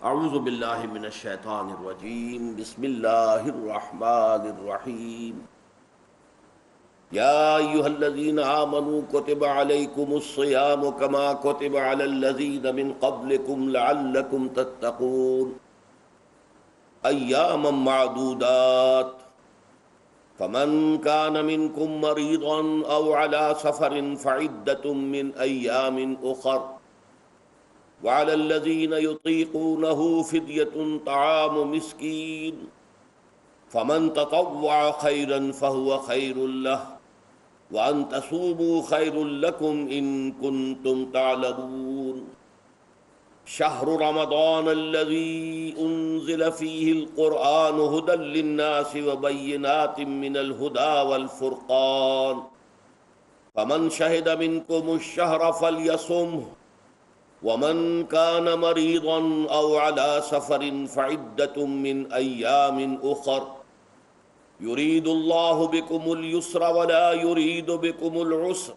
اعوذ باللہ من الشیطان الرجیم بسم اللہ الرحمن الرحیم یا ایہا الذین آمنوا کتب علیکم الصیام کما کتب علی الذین من قبلکم لعلکم تتقون ایاما معدودات فمن کان منکم مریضا او علی سفر فعدۃ من ایام اخر وعلى الذين يطيقونه فدية طعام مسكين فمن تطوع خيرا فهو خير له وأن تصوموا خير لكم إن كنتم تعلمون شهر رمضان الذي أنزل فيه القرآن هدى للناس وبينات من الهدى والفرقان فمن شهد منكم الشهر فليصمه ومن كان مريضا أو على سفر فعدة من أيام أخر يريد الله بكم اليسر ولا يريد بكم العسر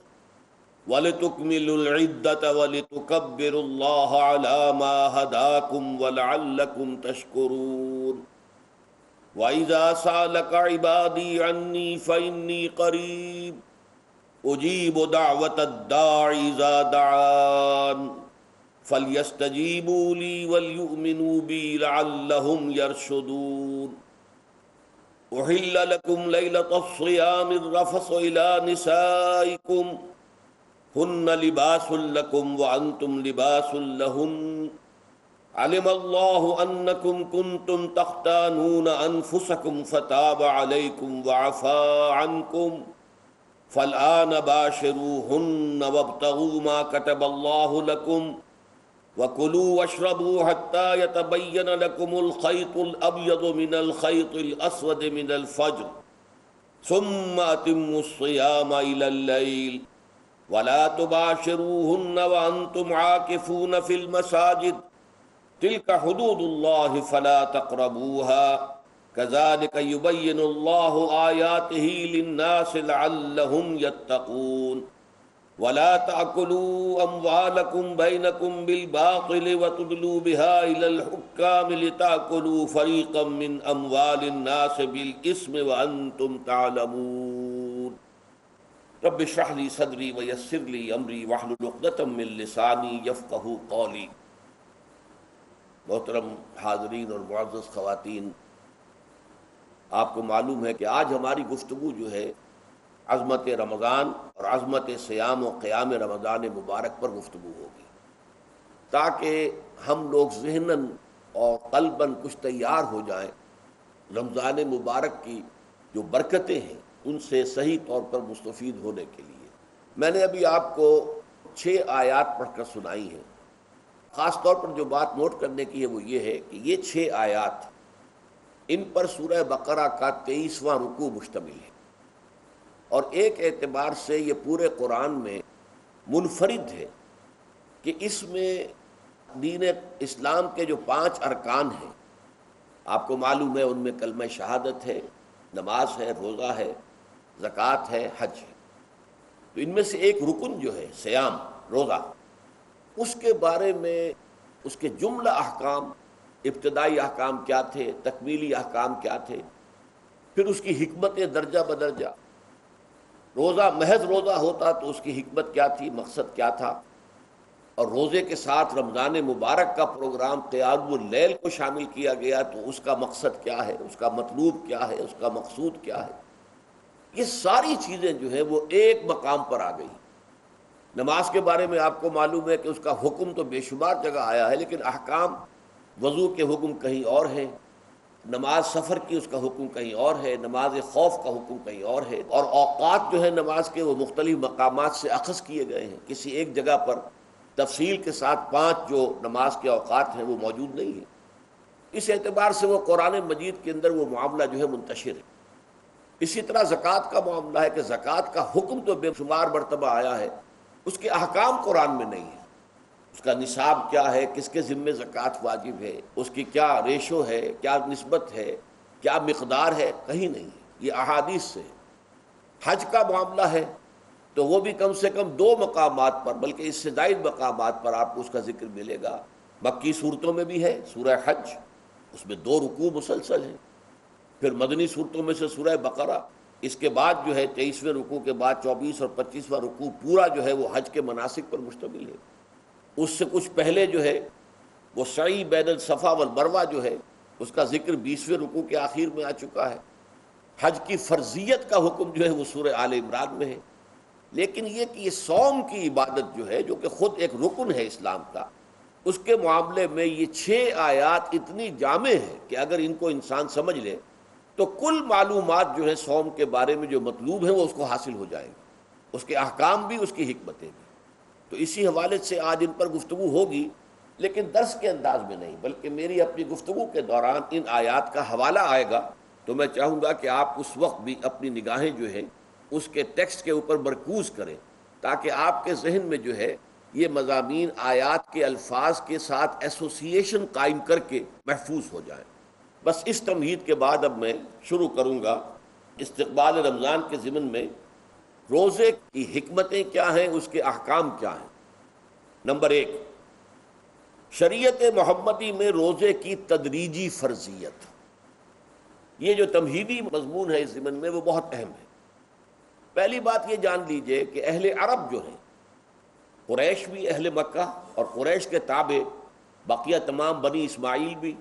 ولتكملوا العدة ولتكبروا الله على ما هداكم ولعلكم تشكرون وإذا سألك عبادي عني فإني قريب أجيب دعوة الداع إذا دعان فَلْيَسْتَجِيبُوا لِي وَلْيُؤْمِنُوا بِي لَعَلَّهُمْ يَرْشُدُونَ أُحِلَّ لَكُمْ لَيْلَةَ الصِّيَامِ الرَّفَثُ إِلَى نِسَائِكُمْ هُنَّ لِبَاسٌ لَكُمْ وَأَنْتُمْ لِبَاسٌ لَهُنَّ عَلِمَ اللَّهُ أَنَّكُمْ كُنْتُمْ تَخْتَانُونَ أَنفُسَكُمْ فَتَابَ عَلَيْكُمْ وَعَفَا عَنْكُمْ فَالْآنَ بَاشِرُوهُنَّ وَابْتَغُوا مَا كَتَبَ اللَّهُ لَكُمْ وَكُلُوا وَاشْرَبُوا حَتَّى يَتَبَيَّنَ لَكُمُ الْخَيْطُ الْأَبْيَضُ مِنَ الْخَيْطِ الْأَسْوَدِ مِنَ الْفَجْرِ ثُمَّ أَتِمُّوا الصِّيَامَ إِلَى اللَّيْلِ وَلَا تُبَاشِرُوهُنَّ وَأَنْتُمْ عَاكِفُونَ فِي الْمَسَاجِدِ تِلْكَ حُدُودُ اللَّهِ فَلَا تَقْرَبُوهَا كَذَلِكَ يُبَيِّنُ اللَّهُ آيَاتِهِ لِلنَّاسِ لَعَلَّهُمْ يَتَّقُونَ وَلَا تَأْكُلُوا أَمْوَالَكُمْ بَيْنَكُمْ بِالْبَاطِلِ وَتُدْلُوا بِهَا إِلَى الْحُكَّامِ لِتَأْكُلُوا فَرِيقًا مِّنْ أَمْوَالِ النَّاسِ بِالْإِثْمِ وَأَنْتُمْ تَعْلَمُونَ رَبِّ اشْرَحْ لِي صَدْرِي وَيَسِّرْ لِي أَمْرِي وَاحْلُلْ عُقْدَةً مِّن لِّسَانِي يَفْقَهُوا قَوْلِي۔ محترم حاضرین اور معزز خواتین، آپ کو معلوم ہے کہ آج ہماری گفتگو جو ہے عظمت رمضان اور عظمت سیام و قیام رمضان مبارک پر گفتگو ہوگی، تاکہ ہم لوگ ذہناً اور قلباً کچھ تیار ہو جائیں رمضان مبارک کی جو برکتیں ہیں ان سے صحیح طور پر مستفید ہونے کے لیے۔ میں نے ابھی آپ کو 6 آیات پڑھ کر سنائی ہیں۔ خاص طور پر جو بات نوٹ کرنے کی ہے وہ یہ ہے کہ یہ 6 آیات، ان پر سورہ بقرہ کا 23واں رکوع مشتمل ہے، اور ایک اعتبار سے یہ پورے قرآن میں منفرد ہے کہ اس میں دین اسلام کے جو 5 ارکان ہیں، آپ کو معلوم ہے ان میں کلمہ شہادت ہے، نماز ہے، روزہ ہے، زکوٰۃ ہے، حج ہے۔ تو ان میں سے ایک رکن جو ہے سیام، روزہ، اس کے بارے میں اس کے جملہ احکام، ابتدائی احکام کیا تھے، تکمیلی احکام کیا تھے، پھر اس کی حکمت درجہ بدرجہ، روزہ محض روزہ ہوتا تو اس کی حکمت کیا تھی، مقصد کیا تھا، اور روزے کے ساتھ رمضان مبارک کا پروگرام قیام اللیل کو شامل کیا گیا تو اس کا مقصد کیا ہے، اس کا مطلوب کیا ہے، اس کا مقصود کیا ہے۔ یہ ساری چیزیں جو ہیں وہ ایک مقام پر آ گئی۔ نماز کے بارے میں آپ کو معلوم ہے کہ اس کا حکم تو بے شمار جگہ آیا ہے، لیکن احکام وضو کے حکم کہیں اور ہیں، نماز سفر کی اس کا حکم کہیں اور ہے، نماز خوف کا حکم کہیں اور ہے، اور اوقات جو ہے نماز کے وہ مختلف مقامات سے اخذ کیے گئے ہیں، کسی ایک جگہ پر تفصیل کے ساتھ 5 جو نماز کے اوقات ہیں وہ موجود نہیں ہیں۔ اس اعتبار سے وہ قرآن مجید کے اندر وہ معاملہ جو ہے منتشر ہے۔ اسی طرح زکوٰۃ کا معاملہ ہے کہ زکوٰۃ کا حکم تو بے شمار مرتبہ آیا ہے، اس کے احکام قرآن میں نہیں ہے۔ اس کا نصاب کیا ہے، کس کے ذمے زکوٰۃ واجب ہے، اس کی کیا ریشو ہے، کیا نسبت ہے، کیا مقدار ہے، کہیں نہیں ہے، یہ احادیث سے ہے۔ حج کا معاملہ ہے تو وہ بھی کم سے کم 2 مقامات پر، بلکہ اس سے زائد مقامات پر آپ کو اس کا ذکر ملے گا مکی صورتوں میں بھی ہے سورہ حج، اس میں 2 رکوع مسلسل ہیں. پھر مدنی صورتوں میں سے سورہ بقرہ، اس کے بعد جو ہے 23ویں رکوع کے بعد 24 اور 25واں رکوع پورا جو ہے وہ حج کے مناسک پر مشتمل ہے. اس سے کچھ پہلے جو ہے وہ سعی بین الصفا والمروہ جو ہے اس کا ذکر 20ویں رکوع کے آخر میں آ چکا ہے. حج کی فرضیت کا حکم جو ہے وہ سورہ آل عمران میں ہے. لیکن یہ کہ یہ صوم کی عبادت جو ہے جو کہ خود ایک رکن ہے اسلام کا، اس کے معاملے میں یہ 6 آیات اتنی جامع ہیں کہ اگر ان کو انسان سمجھ لے تو کل معلومات جو ہے صوم کے بارے میں جو مطلوب ہیں وہ اس کو حاصل ہو جائیں گے، اس کے احکام بھی، اس کی حکمتیں بھی. تو اسی حوالے سے آج ان پر گفتگو ہوگی، لیکن درس کے انداز میں نہیں، بلکہ میری اپنی گفتگو کے دوران ان آیات کا حوالہ آئے گا. تو میں چاہوں گا کہ آپ اس وقت بھی اپنی نگاہیں جو ہیں اس کے ٹیکسٹ کے اوپر مرکوز کریں، تاکہ آپ کے ذہن میں جو ہے یہ مضامین آیات کے الفاظ کے ساتھ ایسوسیشن قائم کر کے محفوظ ہو جائیں. بس اس تمہید کے بعد اب میں شروع کروں گا استقبال رمضان کے ضمن میں روزے کی حکمتیں کیا ہیں، اس کے احکام کیا ہیں. نمبر 1، شریعت محمدی میں روزے کی تدریجی فرضیت. یہ جو تمہیدی مضمون ہے اس ضمن میں وہ بہت اہم ہے. پہلی بات یہ جان لیجئے کہ اہل عرب جو ہیں، قریش بھی، اہل مکہ اور قریش کے تابع بقیہ تمام بنی اسماعیل بھی،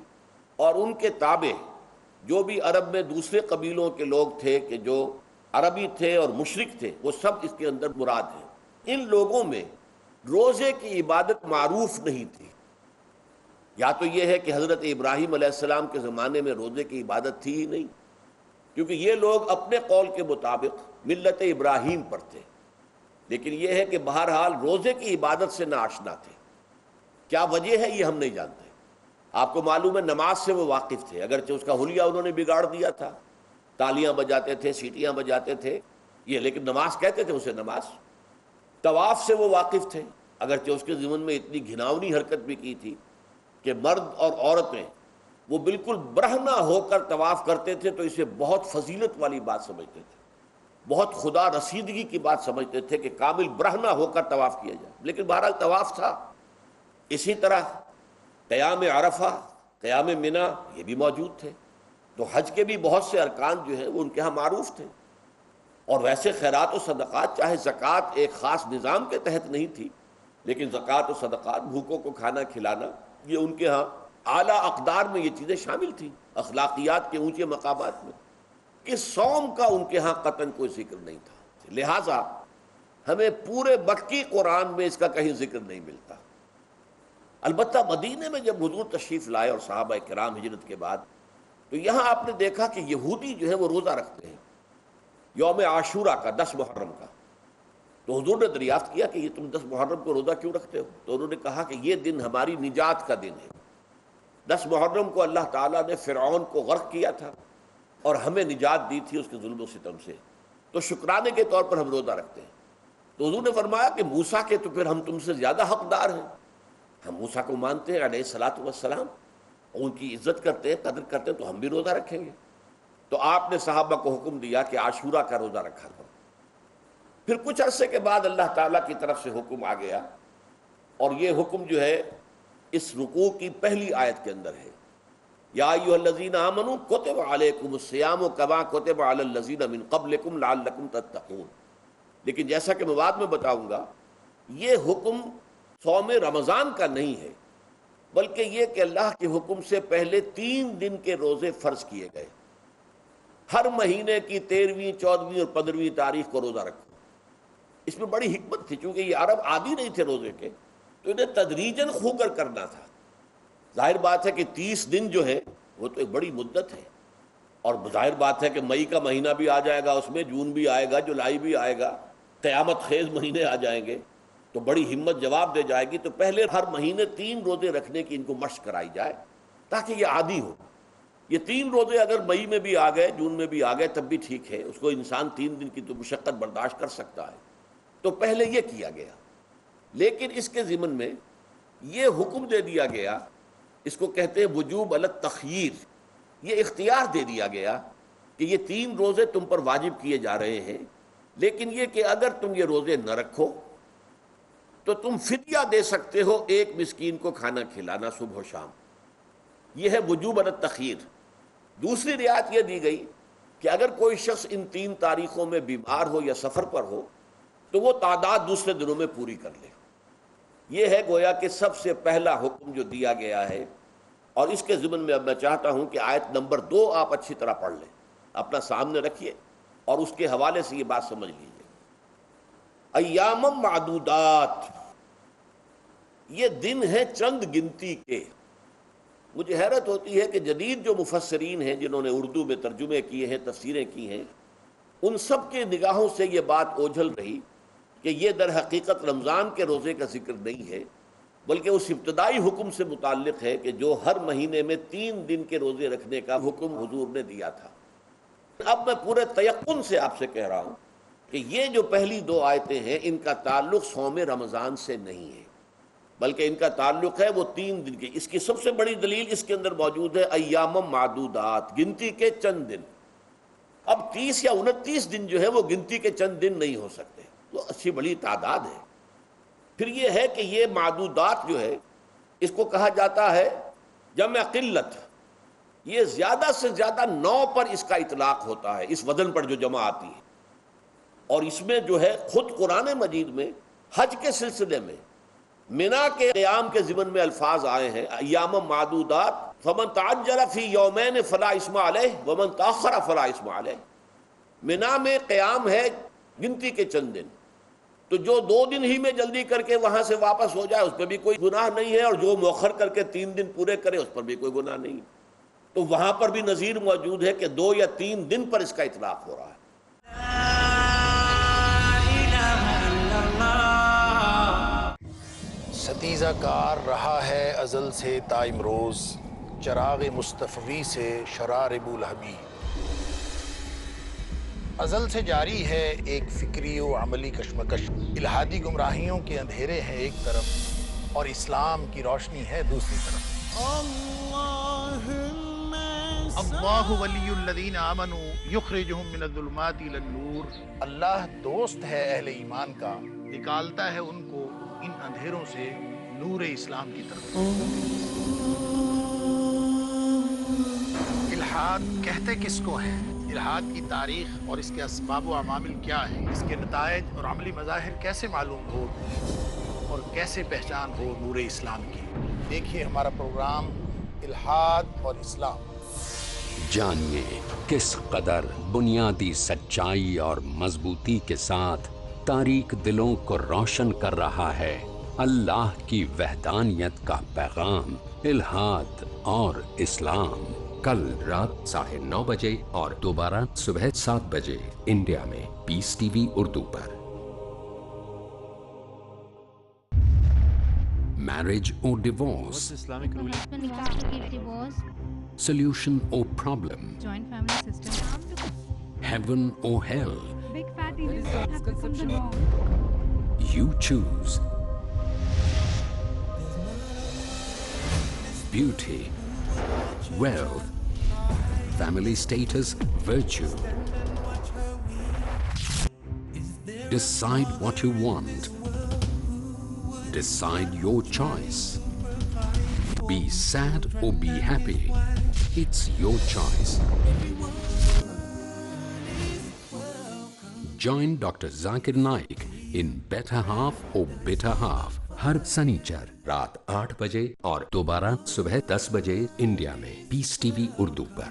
اور ان کے تابع جو بھی عرب میں دوسرے قبیلوں کے لوگ تھے کہ جو عربی تھے اور مشرک تھے، وہ سب اس کے اندر مراد ہیں. ان لوگوں میں روزے کی عبادت معروف نہیں تھی. یا تو یہ ہے کہ حضرت ابراہیم علیہ السلام کے زمانے میں روزے کی عبادت تھی ہی نہیں، کیونکہ یہ لوگ اپنے قول کے مطابق ملت ابراہیم پر تھے. لیکن یہ ہے کہ بہرحال روزے کی عبادت سے ناآشنا تھے. کیا وجہ ہے یہ ہم نہیں جانتے. آپ کو معلوم ہے نماز سے وہ واقف تھے، اگرچہ اس کا حلیہ انہوں نے بگاڑ دیا تھا، تالیاں بجاتے تھے، سیٹیاں بجاتے تھے یہ، لیکن نماز کہتے تھے اسے نماز. طواف سے وہ واقف تھے، اگرچہ اس کے ضمن میں اتنی گھناؤنی حرکت بھی کی تھی کہ مرد اور عورتیں وہ بالکل برہنہ ہو کر طواف کرتے تھے، تو اسے بہت فضیلت والی بات سمجھتے تھے، بہت خدا رسیدگی کی بات سمجھتے تھے کہ کامل برہنہ ہو کر طواف کیا جائے. لیکن بہرحال طواف تھا. اسی طرح قیام عرفہ، قیام منی یہ بھی موجود تھے. تو حج کے بھی بہت سے ارکان جو ہیں وہ ان کے ہاں معروف تھے. اور ویسے خیرات و صدقات، چاہے زکوٰۃ ایک خاص نظام کے تحت نہیں تھی، لیکن زکوٰۃ و صدقات، بھوکوں کو کھانا کھلانا، یہ ان کے ہاں اعلیٰ اقدار میں یہ چیزیں شامل تھیں، اخلاقیات کے اونچے مقامات میں. کہ صوم کا ان کے ہاں قطعاً کوئی ذکر نہیں تھا. لہٰذا ہمیں پورے مکی قرآن میں اس کا کہیں ذکر نہیں ملتا. البتہ مدینے میں جب حضور تشریف لائے اور صحابہ کرام ہجرت کے بعد، تو یہاں آپ نے دیکھا کہ یہودی جو ہے وہ روزہ رکھتے ہیں یوم عاشورہ کا، 10 محرم کا. تو حضور نے دریافت کیا کہ یہ تم 10 محرم کو روزہ کیوں رکھتے ہو؟ تو انہوں نے کہا کہ یہ دن ہماری نجات کا دن ہے. 10 محرم کو اللہ تعالیٰ نے فرعون کو غرق کیا تھا اور ہمیں نجات دی تھی اس کے ظلم و ستم سے، تو شکرانے کے طور پر ہم روزہ رکھتے ہیں. تو حضور نے فرمایا کہ موسیٰ کے تو پھر ہم تم سے زیادہ حقدار ہیں. ہم موسیٰ کو مانتے ہیں علیہ الصلاۃ والسلام، ان کی عزت کرتے ہیں، قدر کرتے ہیں، تو ہم بھی روزہ رکھیں گے. تو آپ نے صحابہ کو حکم دیا کہ عاشورہ کا روزہ رکھا کرو. پھر کچھ عرصے کے بعد اللہ تعالیٰ کی طرف سے حکم آ گیا، اور یہ حکم جو ہے اس رکوع کی پہلی آیت کے اندر ہے، یا ایھا الذین آمنوا کتب علیکم الصیام کما کتب علی الذین من قبلکم لعلکم تتقون. لیکن جیسا کہ میں بعد میں بتاؤں گا، یہ حکم صوم رمضان کا نہیں ہے، بلکہ یہ کہ اللہ کے حکم سے پہلے 3 دن کے روزے فرض کیے گئے. ہر مہینے کی 13ویں، 14ویں اور 15ویں تاریخ کو روزہ رکھو. اس میں بڑی حکمت تھی، چونکہ یہ عرب عادی نہیں تھے روزے کے، تو انہیں تدریجاً خو کر کرنا تھا. ظاہر بات ہے کہ 30 دن جو ہے وہ تو ایک بڑی مدت ہے، اور ظاہر بات ہے کہ مئی کا مہینہ بھی آ جائے گا، اس میں جون بھی آئے گا، جولائی بھی آئے گا، قیامت خیز مہینے آ جائیں گے، تو بڑی ہمت جواب دے جائے گی. تو پہلے ہر مہینے 3 روزے رکھنے کی ان کو مشق کرائی جائے تاکہ یہ عادی ہو. یہ 3 روزے اگر مئی میں بھی آ گئے، جون میں بھی آ گئے، تب بھی ٹھیک ہے، اس کو انسان 3 دن کی تو مشقت برداشت کر سکتا ہے. تو پہلے یہ کیا گیا. لیکن اس کے ضمن میں یہ حکم دے دیا گیا، اس کو کہتے ہیں وجوب علی التخییر. یہ اختیار دے دیا گیا کہ یہ 3 روزے تم پر واجب کیے جا رہے ہیں، لیکن یہ کہ اگر تم یہ روزے نہ رکھو تو تم فدیہ دے سکتے ہو ایک مسکین کو کھانا کھلانا صبح و شام. یہ ہے وجوب التخیر. دوسری رعایت یہ دی گئی کہ اگر کوئی شخص ان 3 تاریخوں میں بیمار ہو یا سفر پر ہو تو وہ تعداد دوسرے دنوں میں پوری کر لے. یہ ہے گویا کہ سب سے پہلا حکم جو دیا گیا ہے. اور اس کے ضمن میں اب میں چاہتا ہوں کہ آیت نمبر 2 آپ اچھی طرح پڑھ لیں، اپنا سامنے رکھیے اور اس کے حوالے سے یہ بات سمجھ لیجیے. ایام معدودات، یہ دن ہیں چند گنتی کے. مجھے حیرت ہوتی ہے کہ جدید جو مفسرین ہیں جنہوں نے اردو میں ترجمے کیے ہیں، تفسیریں کی ہیں، ان سب کے نگاہوں سے یہ بات اوجھل رہی کہ یہ در حقیقت رمضان کے روزے کا ذکر نہیں ہے، بلکہ اس ابتدائی حکم سے متعلق ہے کہ جو ہر مہینے میں 3 دن کے روزے رکھنے کا حکم حضور نے دیا تھا. اب میں پورے تیقن سے آپ سے کہہ رہا ہوں کہ یہ جو پہلی 2 آیتیں ہیں ان کا تعلق صوم رمضان سے نہیں ہے، بلکہ ان کا تعلق ہے وہ 3 دن کے. اس کی سب سے بڑی دلیل اس کے اندر موجود ہے، ایام معدودات، گنتی کے چند دن. اب 30 یا 29 دن جو ہے وہ گنتی کے چند دن نہیں ہو سکتے، وہ اچھی بڑی تعداد ہے. پھر یہ ہے کہ یہ معدودات جو ہے اس کو کہا جاتا ہے جمع قلت. یہ زیادہ سے زیادہ 9 پر اس کا اطلاق ہوتا ہے، اس وزن پر جو جمع آتی ہے. اور اس میں جو ہے خود قرآن مجید میں حج کے سلسلے میں منا کے قیام کے ضمن میں الفاظ آئے ہیں، ایام معدودات فمن تعجل فی یومین فلا اسم علیہ ومن تاخر فلا اسم علیہ. منا میں قیام ہے گنتی کے چند دن، تو جو 2 دن ہی میں جلدی کر کے وہاں سے واپس ہو جائے اس پہ بھی کوئی گناہ نہیں ہے، اور جو مؤخر کر کے 3 دن پورے کرے اس پر بھی کوئی گناہ نہیں. تو وہاں پر بھی نظیر موجود ہے کہ 2 یا 3 دن پر اس کا اطلاق ہو رہا ہے. ستیزہ کار رہا ہے ازل سے تا امروز، چراغ مصطفی سے شرار ابوالحبی. ازل سے جاری ہے ایک فکری و عملی کشمکش. الہادی گمراہیوں کے اندھیرے ہیں ایک طرف اور اسلام کی روشنی ہے دوسری طرف. اللہ ولی الذین آمنوا یخرجہم من الظلمات الی النور. اللہ دوست ہے اہل ایمان کا، نکالتا ہے ان کو ان اندھیروں سے نور اسلام کی طرف. الحاد کہتے کس کو ہے؟ الحاد کی تاریخ اور اس کے اسباب و عوامل کیا ہیں، اس کے نتائج اور عملی مظاہر کیسے معلوم ہو اور کیسے پہچان ہو نور اسلام کی. دیکھیے ہمارا پروگرام الحاد اور اسلام. جانیے کس قدر بنیادی سچائی اور مضبوطی کے ساتھ تاریک دلوں کو روشن کر رہا ہے اللہ کی وحدانیت کا پیغام الحاد اور اسلام. کل رات 9:30 بجے اور دوبارہ صبح 7 بجے انڈیا میں پیس ٹی وی اردو پر. Marriage or divorce? What's Islamic ruling? Divorce, Solution or problem? joint family system, Heaven or hell? big fatty lists have become the norm. You choose. Beauty, wealth, family status, virtue. Decide what you want. Decide your choice. Be sad or be happy. It's your choice. Join Dr. Zakir Naik in Better Half or Bitter Half ہر سنیچر رات 8 بجے اور دوبارہ صبح 10 بجے India میں Peace T V Urdu پر.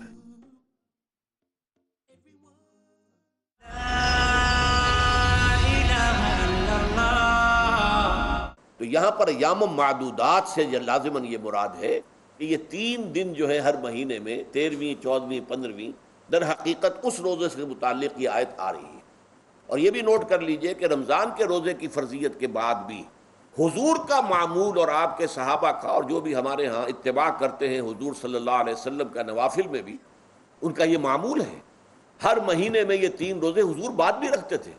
تو یہاں پر ایام معدودات سے لازماً یہ مراد ہے کہ یہ 3 دن جو ہے ہر مہینے میں 13ویں 14ویں 15ویں در حقیقت اس روزے سے متعلق یہ آیت آ رہی ہے. اور یہ بھی نوٹ کر لیجئے کہ رمضان کے روزے کی فرضیت کے بعد بھی حضور کا معمول اور آپ کے صحابہ کا اور جو بھی ہمارے ہاں اتباع کرتے ہیں حضور صلی اللہ علیہ وسلم کا نوافل میں بھی ان کا یہ معمول ہے. ہر مہینے میں یہ 3 روزے حضور بعد بھی رکھتے تھے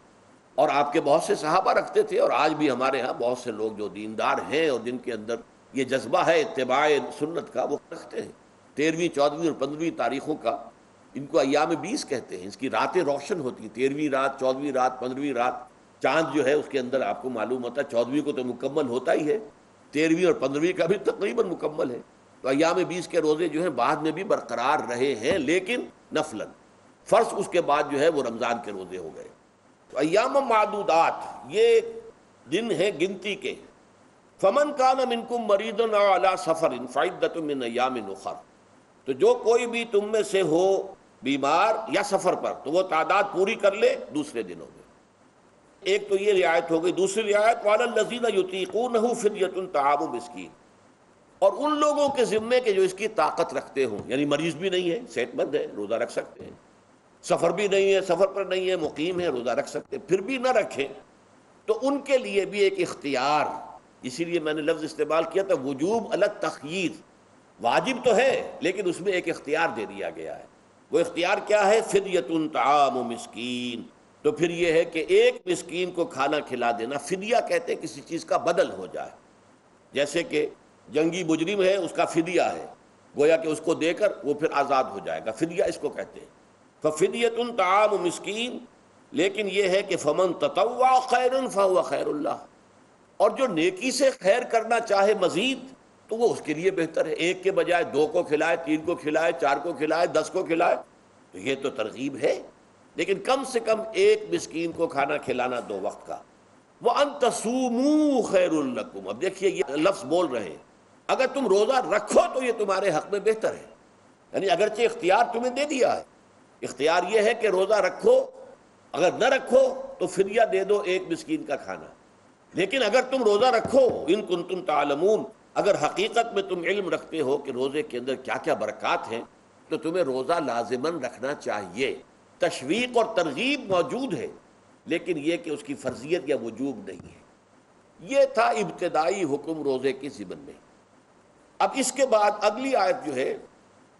اور آپ کے بہت سے صحابہ رکھتے تھے، اور آج بھی ہمارے ہاں بہت سے لوگ جو دیندار ہیں اور جن کے اندر یہ جذبہ ہے اتباع سنت کا وہ رکھتے ہیں. 13ویں 14ویں اور 15ویں تاریخوں کا ان کو ایام 20 کہتے ہیں. اس کی راتیں روشن ہوتی ہیں، 13ویں رات 14ویں رات 15ویں رات. چاند جو ہے اس کے اندر آپ کو معلوم ہوتا ہے 14ویں کو تو مکمل ہوتا ہی ہے، 13ویں اور 15ویں کا بھی تقریباً مکمل ہے. تو ایام 20 کے روزے جو ہیں بعد میں بھی برقرار رہے ہیں، لیکن نفلاً. فرض اس کے بعد جو ہے وہ رمضان کے روزے ہو گئے. تو ایام معدودات یہ دن ہیں گنتی کے. فمن کان منکم مریضا او علی سفر فعدۃ من ایام اخر، تو جو کوئی بھی تم میں سے ہو بیمار یا سفر پر تو وہ تعداد پوری کر لے دوسرے دنوں میں. ایک تو یہ رعایت ہو گئی. دوسری رعایت وعلی الذین یطیقونہ فدیۃ طعام مسکین، اور ان لوگوں کے ذمے کے جو اس کی طاقت رکھتے ہوں، یعنی مریض بھی نہیں ہے، صحت مند ہے، روزہ رکھ سکتے ہیں، سفر بھی نہیں ہے، سفر پر نہیں ہے، مقیم ہے، روزہ رکھ سکتے ہیں، پھر بھی نہ رکھیں تو ان کے لیے بھی ایک اختیار. اسی لیے میں نے لفظ استعمال کیا تھا وجوب علی التخییر. واجب تو ہے لیکن اس میں ایک اختیار دے دیا گیا ہے. وہ اختیار کیا ہے؟ فدیۃ طعام مسکین. تو پھر یہ ہے کہ ایک مسکین کو کھانا کھلا دینا. فدیہ کہتے ہیں کسی چیز کا بدل ہو جائے، جیسے کہ جنگی مجرم ہے اس کا فدیہ ہے، گویا کہ اس کو دے کر وہ پھر آزاد ہو جائے گا، فدیہ اس کو کہتے ہیں. ففدیۃ طعام مسکین. لیکن یہ ہے کہ فمن تطوع خیرا فهو خیر اللہ، اور جو نیکی سے خیر کرنا چاہے مزید تو وہ اس کے لیے بہتر ہے. ایک کے بجائے 2 کو کھلائے، 3 کو کھلائے، 4 کو کھلائے، 10 کو کھلائے، تو یہ تو ترغیب ہے. لیکن کم سے کم ایک مسکین کو کھانا کھلانا 2 وقت کا. وَأَن تَصُومُوا خَيْرٌ لَكُمْ. اب دیکھیے یہ لفظ بول رہے ہیں، اگر تم روزہ رکھو تو یہ تمہارے حق میں بہتر ہے. یعنی اگرچہ اختیار تمہیں دے دیا ہے، اختیار یہ ہے کہ روزہ رکھو، اگر نہ رکھو تو فدیہ دے دو ایک مسکین کا کھانا. لیکن اگر تم روزہ رکھو، ان کنتم تعلمون، اگر حقیقت میں تم علم رکھتے ہو کہ روزے کے اندر کیا کیا برکات ہیں، تو تمہیں روزہ لازماً رکھنا چاہیے. تشویق اور ترغیب موجود ہے، لیکن یہ کہ اس کی فرضیت یا وجوب نہیں ہے. یہ تھا ابتدائی حکم روزے کی ضمن میں. اب اس کے بعد اگلی آیت جو ہے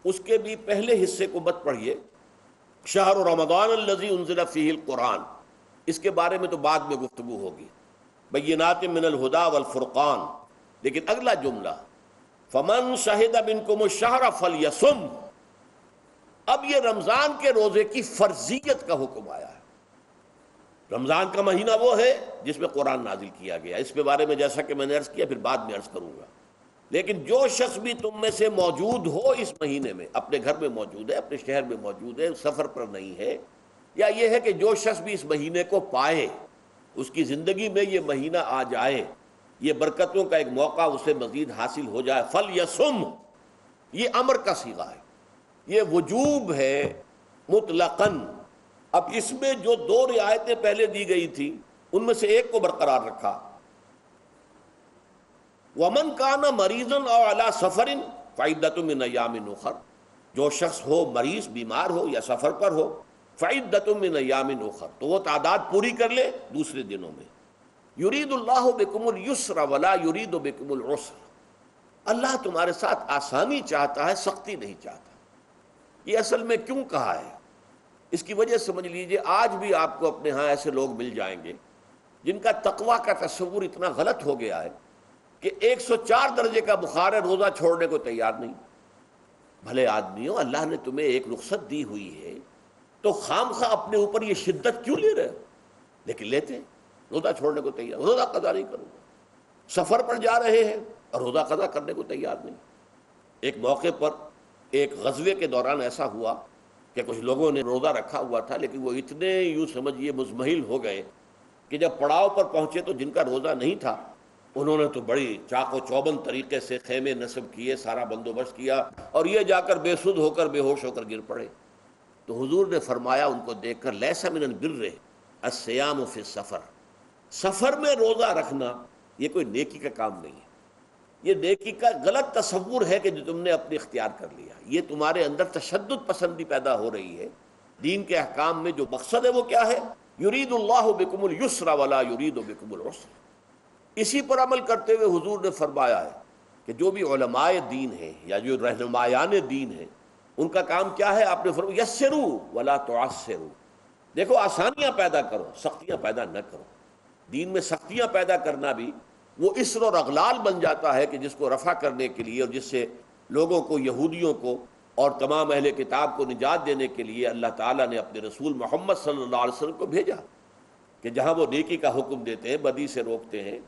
اس کے بھی پہلے حصے کو مت پڑھیے. شہر رمضان الذی انزل فیہ القرآن، اس کے بارے میں تو بعد میں گفتگو ہوگی. بینات من الہدی والفرقان. لیکن اگلا جملہ فمن شہد منکم الشہر فلیصم، اب یہ رمضان کے روزے کی فرضیت کا حکم آیا ہے. رمضان کا مہینہ وہ ہے جس میں قرآن نازل کیا گیا. اس کے بارے میں جیسا کہ میں نے عرض کیا پھر بعد میں عرض کروں گا. لیکن جو شخص بھی تم میں سے موجود ہو اس مہینے میں، اپنے گھر میں موجود ہے، اپنے شہر میں موجود ہے، سفر پر نہیں ہے، یا یہ ہے کہ جو شخص بھی اس مہینے کو پائے، اس کی زندگی میں یہ مہینہ آ جائے، یہ برکتوں کا ایک موقع اسے مزید حاصل ہو جائے، فَلْيَصُمْ. یہ امر کا صیغہ ہے، یہ وجوب ہے مطلقاً. اب اس میں جو 2 رعایتیں پہلے دی گئی تھی ان میں سے ایک کو برقرار رکھا. وَمَنْ كَانَ مَرِيضًا أَوْ عَلَى سَفَرٍ فَعِدَّةٌ مِّنْ أَيَّامٍ أُخَرَ، جو شخص ہو مریض، بیمار ہو یا سفر پر ہو، فَعِدَّةٌ مِّنْ أَيَّامٍ أُخَرَ، تو وہ تعداد پوری کر لے دوسرے دنوں میں. يُرِيدُ اللَّهُ بِكُمُ الْيُسْرَ وَلَا يُرِيدُ بِكُمُ الْعُسْرَ. اللہ تمہارے ساتھ آسانی چاہتا ہے، سختی نہیں چاہتا. یہ اصل میں کیوں کہا ہے اس کی وجہ سمجھ لیجئے. آج بھی آپ کو اپنے ہاں ایسے لوگ مل جائیں گے جن کا تقویٰ کا تصور اتنا غلط ہو گیا ہے کہ 104 درجے کا بخار ہے، روزہ چھوڑنے کو تیار نہیں. بھلے آدمیوں، اللہ نے تمہیں ایک رخصت دی ہوئی ہے تو خام خواہ اپنے اوپر یہ شدت کیوں لے رہے ہو؟ لیکن لیتے ہیں، روزہ چھوڑنے کو تیار، روزہ قضا نہیں کروں گا. سفر پر جا رہے ہیں اور روزہ قضا کرنے کو تیار نہیں. ایک موقع پر ایک غزوے کے دوران ایسا ہوا کہ کچھ لوگوں نے روزہ رکھا ہوا تھا، لیکن وہ اتنے یوں سمجھیے مزمحل ہو گئے کہ جب پڑاؤ پر پہنچے تو جن کا روزہ نہیں تھا انہوں نے تو بڑی چاق و چوبند طریقے سے خیمے نصب کیے، سارا بندوبست کیا، اور یہ جا کر بے سدھ ہو کر بے ہوش ہو کر گر پڑے. تو حضور نے فرمایا ان کو دیکھ کر، لیس من البر الصیام فی السفر، سفر میں روزہ رکھنا یہ کوئی نیکی کا کام نہیں ہے. یہ نیکی کا غلط تصور ہے کہ جو تم نے اپنے اختیار کر لیا. یہ تمہارے اندر تشدد پسندی پیدا ہو رہی ہے. دین کے احکام میں جو مقصد ہے وہ کیا ہے؟ یرید اللہ بکم اليسر ولا یرید بکم العسر. اسی پر عمل کرتے ہوئے حضور نے فرمایا ہے کہ جو بھی علماء دین ہیں یا جو رہنمایان دین ہیں ان کا کام کیا ہے؟ آپ نے فرمایا یسروا ولا تعسروا. دیکھو آسانیاں پیدا کرو، سختیاں پیدا نہ کرو. دین میں سختیاں پیدا کرنا بھی وہ اسر اور اغلال بن جاتا ہے کہ جس کو رفع کرنے کے لیے اور جس سے لوگوں کو، یہودیوں کو اور تمام اہل کتاب کو نجات دینے کے لیے اللہ تعالیٰ نے اپنے رسول محمد صلی اللہ علیہ وسلم کو بھیجا. کہ جہاں وہ نیکی کا حکم دیتے ہیں، بدی سے روکتے ہیں،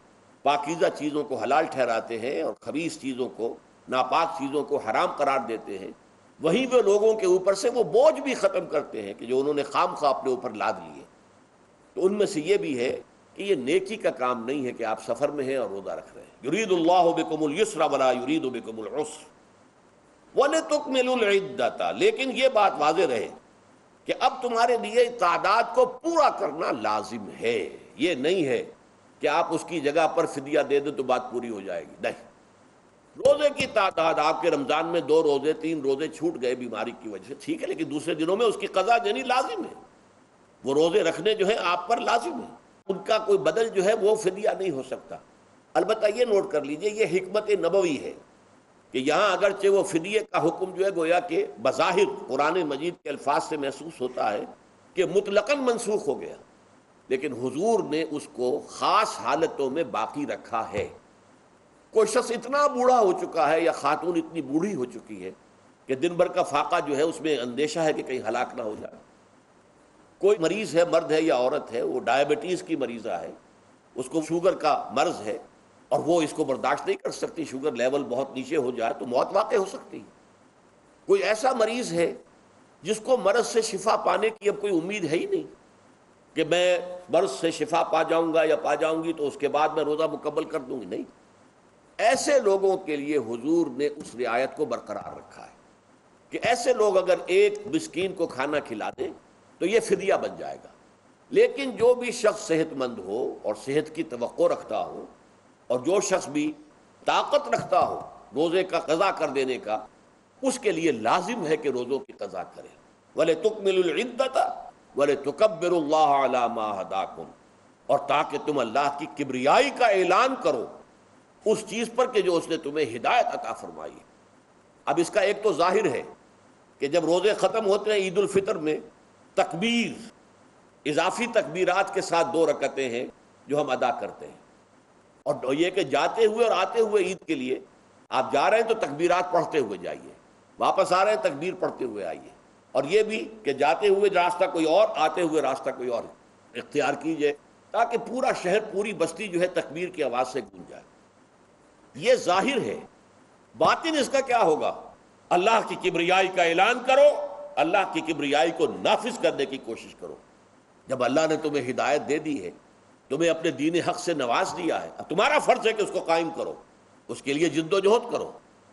پاکیزہ چیزوں کو حلال ٹھہراتے ہیں اور خبیث چیزوں کو، ناپاک چیزوں کو حرام قرار دیتے ہیں، وہیں وہ لوگوں کے اوپر سے وہ بوجھ بھی ختم کرتے ہیں کہ جو انہوں نے خام خواہ اپنے اوپر لاد لیے۔ تو ان میں سے یہ بھی ہے کہ یہ نیکی کا کام نہیں ہے کہ آپ سفر میں ہیں اور روزہ رکھ رہے ہیں۔ یرید اللہ بکم اليسر ولا یرید بکم العسر وَلِتُكْمِلُوا الْعِدَّةَ، لیکن یہ بات واضح رہے کہ اب تمہارے لیے تعداد کو پورا کرنا لازم ہے، یہ نہیں ہے کہ آپ اس کی جگہ پر فدیہ دے دیں تو بات پوری ہو جائے گی، نہیں۔ روزے کی تعداد آپ کے رمضان میں 2 روزے 3 روزے چھوٹ گئے بیماری کی وجہ سے، ٹھیک ہے، لیکن دوسرے دنوں میں اس کی قضا دینی لازم ہے۔ وہ روزے رکھنے جو ہیں آپ پر لازم ہے، ان کا کوئی بدل جو ہے وہ فدیہ نہیں ہو سکتا۔ البتہ یہ نوٹ کر لیجئے، یہ حکمت نبوی ہے کہ یہاں اگرچہ وہ فدیے کا حکم جو ہے گویا کہ بظاہر قرآن مجید کے الفاظ سے محسوس ہوتا ہے کہ مطلقاً منسوخ ہو گیا، لیکن حضور نے اس کو خاص حالتوں میں باقی رکھا ہے۔ کوئی شخص اتنا بوڑھا ہو چکا ہے یا خاتون اتنی بوڑھی ہو چکی ہے کہ دن بھر کا فاقہ جو ہے اس میں اندیشہ ہے کہ کہیں ہلاک نہ ہو جائے۔ کوئی مریض ہے، مرد ہے یا عورت ہے، وہ ڈائبٹیز کی مریضہ ہے، اس کو شوگر کا مرض ہے اور وہ اس کو برداشت نہیں کر سکتی، شوگر لیول بہت نیچے ہو جائے تو موت واقع ہو سکتی ہے۔ کوئی ایسا مریض ہے جس کو مرض سے شفا پانے کی اب کوئی امید ہے ہی نہیں کہ میں مرض سے شفا پا جاؤں گا یا پا جاؤں گی تو اس کے بعد میں روزہ مکمل کر دوں گی، نہیں۔ ایسے لوگوں کے لیے حضور نے اس رعایت کو برقرار رکھا ہے کہ ایسے لوگ اگر ایک مسکین کو کھانا کھلا دیں تو یہ فدیہ بن جائے گا، لیکن جو بھی شخص صحت مند ہو اور صحت کی توقع رکھتا ہو اور جو شخص بھی طاقت رکھتا ہو روزے کا قضا کر دینے کا، اس کے لیے لازم ہے کہ روزوں کی قضا کرے۔ وَلِتُكْمِلُوا الْعِدَّةَ وَلِتُكَبِّرُوا اللَّهَ عَلَى مَا هَدَاكُمْ، اور تاکہ تم اللہ کی کبریائی کا اعلان کرو اس چیز پر کہ جو اس نے تمہیں ہدایت عطا فرمائی ہے۔ اب اس کا ایک تو ظاہر ہے کہ جب روزے ختم ہوتے ہیں عید الفطر میں، تکبیر اضافی تکبیرات کے ساتھ 2 رکعتیں ہیں جو ہم ادا کرتے ہیں، اور یہ کہ جاتے ہوئے اور آتے ہوئے عید کے لیے آپ جا رہے ہیں تو تکبیرات پڑھتے ہوئے جائیے، واپس آ رہے ہیں تکبیر پڑھتے ہوئے آئیے، اور یہ بھی کہ جاتے ہوئے راستہ کوئی اور، آتے ہوئے راستہ کوئی اور اختیار کیجئے تاکہ پورا شہر پوری بستی جو ہے تکبیر کی آواز سے گونج جائے۔ یہ ظاہر ہے، باطن اس کا کیا ہوگا؟ اللہ کی کبریائی کا اعلان کرو، اللہ کی کبریائی کو نافذ کرنے کی کوشش کرو۔ جب اللہ نے تمہیں ہدایت دے دی ہے، تمہیں اپنے دین حق سے نواز دیا ہے، اب تمہارا فرض ہے کہ اس کو قائم کرو، اس کے لیے جد و جہد کرو،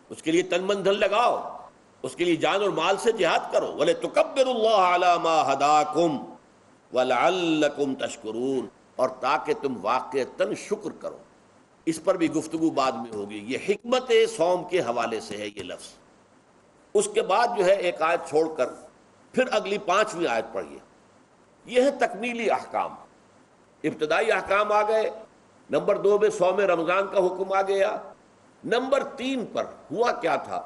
اس کے لیے تن من دھن لگاؤ، اس کے لیے جان اور مال سے جہاد کرو۔ وَلِتُكَبِّرُوا اللَّهَ عَلَى مَا هَدَاكُمْ وَلَعَلَّكُمْ تَشْكُرُونَ، اور تاکہ تم واقعتاً شکر کرو۔ اس پر بھی گفتگو بعد میں ہوگی، یہ حکمت صوم کے حوالے سے ہے یہ لفظ۔ اس کے بعد جو ہے ایک آیت چھوڑ کر پھر اگلی 5ویں آیت پڑھیے، یہ ہے تکمیلی احکام۔ ابتدائی احکام آ گئے، نمبر 2 میں صوم رمضان کا حکم آ گیا، نمبر 3 پر ہوا کیا تھا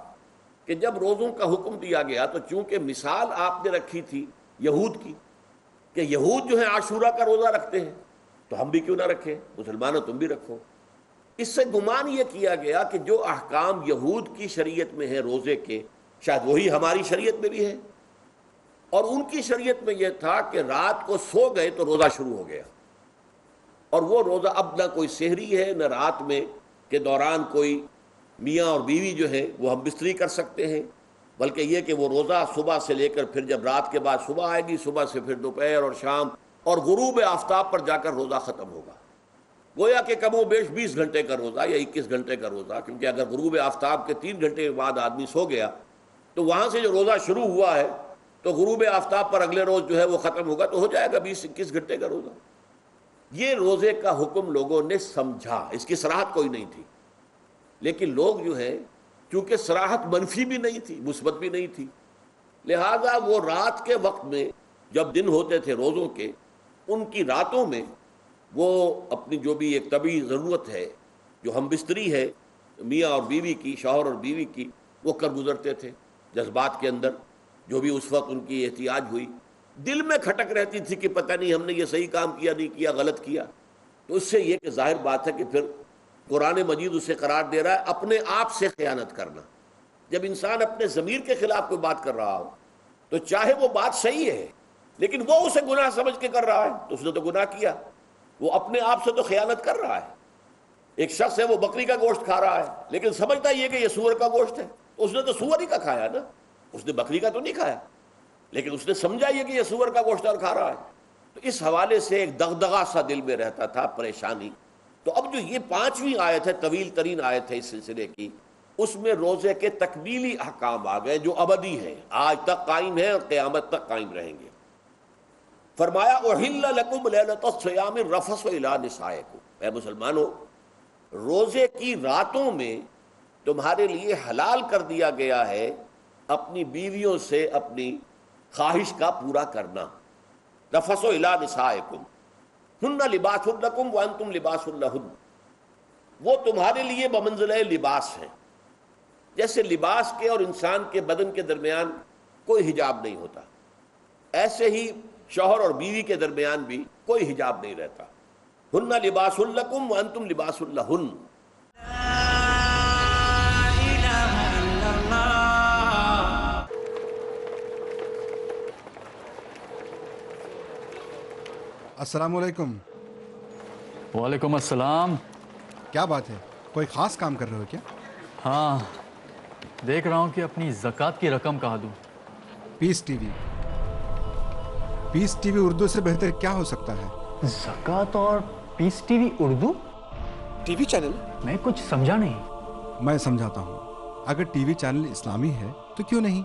کہ جب روزوں کا حکم دیا گیا تو چونکہ مثال آپ نے رکھی تھی یہود کی کہ یہود جو ہے عاشورہ کا روزہ رکھتے ہیں تو ہم بھی کیوں نہ رکھیں، مسلمانوں تم بھی رکھو۔ اس سے گمان یہ کیا گیا کہ جو احکام یہود کی شریعت میں ہیں روزے کے، شاید وہی ہماری شریعت میں بھی ہے، اور ان کی شریعت میں یہ تھا کہ رات کو سو گئے تو روزہ شروع ہو گیا، اور وہ روزہ اب نہ کوئی سحری ہے نہ رات میں کے دوران کوئی میاں اور بیوی جو ہے وہ ہم بستری کر سکتے ہیں، بلکہ یہ کہ وہ روزہ صبح سے لے کر پھر جب رات کے بعد صبح آئے گی، صبح سے پھر دوپہر اور شام اور غروب آفتاب پر جا کر روزہ ختم ہوگا۔ گویا کہ کم و بیش 20 گھنٹے کا روزہ یا 21 گھنٹے کا روزہ، کیونکہ اگر غروب آفتاب کے 3 گھنٹے بعد آدمی سو گیا تو وہاں سے جو روزہ شروع ہوا ہے تو غروب آفتاب پر اگلے روز جو ہے وہ ختم ہوگا، تو ہو جائے گا 20-21 گھنٹے کا روزہ۔ یہ روزے کا حکم لوگوں نے سمجھا، اس کی صراحت کوئی نہیں تھی، لیکن لوگ جو ہے چونکہ صراحت منفی بھی نہیں تھی مثبت بھی نہیں تھی، لہذا وہ رات کے وقت میں جب دن ہوتے تھے روزوں کے، ان کی راتوں میں وہ اپنی جو بھی ایک طبعی ضرورت ہے جو ہم بستری ہے میاں اور بیوی کی، شوہر اور بیوی کی، وہ کر گزرتے تھے۔ جذبات کے اندر جو بھی اس وقت ان کی احتیاج ہوئی، دل میں کھٹک رہتی تھی کہ پتہ نہیں ہم نے یہ صحیح کام کیا نہیں کیا، غلط کیا، تو اس سے یہ کہ ظاہر بات ہے کہ پھر قرآن مجید اسے قرار دے رہا ہے اپنے آپ سے خیانت کرنا۔ جب انسان اپنے ضمیر کے خلاف کوئی بات کر رہا ہو تو چاہے وہ بات صحیح ہے لیکن وہ اسے گناہ سمجھ کے کر رہا ہے تو اس نے تو گناہ کیا. وہ اپنے آپ سے تو خیانت کر رہا ہے. ایک شخص ہے وہ بکری کا گوشت کھا رہا ہے لیکن سمجھتا یہ کہ یہ سور کا گوشت ہے. اس نے تو سور ہی کا کھایا نا, اس نے بکری کا تو نہیں کھایا, لیکن اس نے سمجھا یہ کہ یہ سور کا گوشت اور کھا رہا ہے. تو اس حوالے سے ایک دغدغہ سا دل میں رہتا تھا, پریشانی. تو اب جو یہ 5ویں آیت ہے, طویل ترین آیت ہے اس سلسلے کی, اس میں روزے کے تکمیلی احکام آ گئے جو ابدی ہیں, آج تک قائم ہیں اور قیامت تک قائم رہیں گے. فرمایا احل لکم لیلۃ الصیام الرفث الی نسائکم, اے مسلمانوں روزے کی راتوں میں تمہارے لیے حلال کر دیا گیا ہے اپنی بیویوں سے اپنی خواہش کا پورا کرنا. رفث الی نسائکم ہن لباس لکم وانتم لباس لہن, وہ تمہارے لیے بمنزلہ لباس ہیں. جیسے لباس کے اور انسان کے بدن کے درمیان کوئی حجاب نہیں ہوتا, ایسے ہی شوہر اور بیوی کے درمیان بھی کوئی حجاب نہیں رہتا. ہن لباس لکم وانتم لباس لہن. السلام علیکم. وعلیکم السلام. کیا بات ہے, کوئی خاص کام کر رہے ہو کیا؟ ہاں, دیکھ رہا ہوں کہ اپنی زکوٰۃ کی رقم کہاں دوں. پیس ٹی وی اردو سے بہتر کیا ہو سکتا ہے؟ زکوٰۃ اور Peace T V Urdu T V channel? میں کچھ سمجھا نہیں. میں سمجھاتا ہوں. اگر ٹی وی چینل اسلامی ہے تو کیوں نہیں.